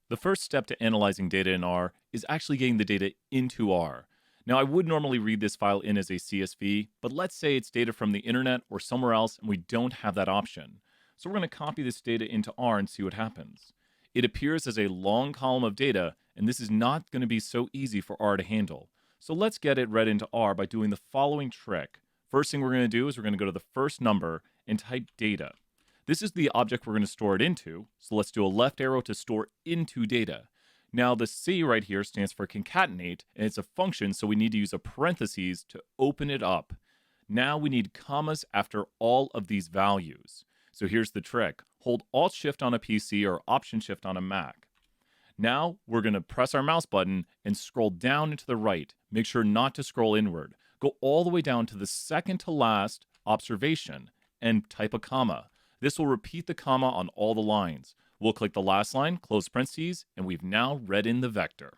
The first step to analyzing data in R is actually getting the data into R. Now, I would normally read this file in as a CSV, but let's say it's data from the internet or somewhere else and we don't have that option. So we're going to copy this data into R and see what happens. It appears as a long column of data, and this is not going to be so easy for R to handle. So let's get it read into R by doing the following trick. First thing we're going to do is we're going to go to the first number and type data. This is the object we're going to store it into, so let's do a left arrow to store into data. Now, the C right here stands for concatenate, and it's a function, so we need to use a parentheses to open it up. Now we need commas after all of these values. So here's the trick. Hold Alt-Shift on a PC or Option-Shift on a Mac. Now we're going to press our mouse button and scroll down and to the right. Make sure not to scroll inward. Go all the way down to the second to last observation and type a comma. This will repeat the comma on all the lines. We'll click the last line, close parentheses, and we've now read in the vector.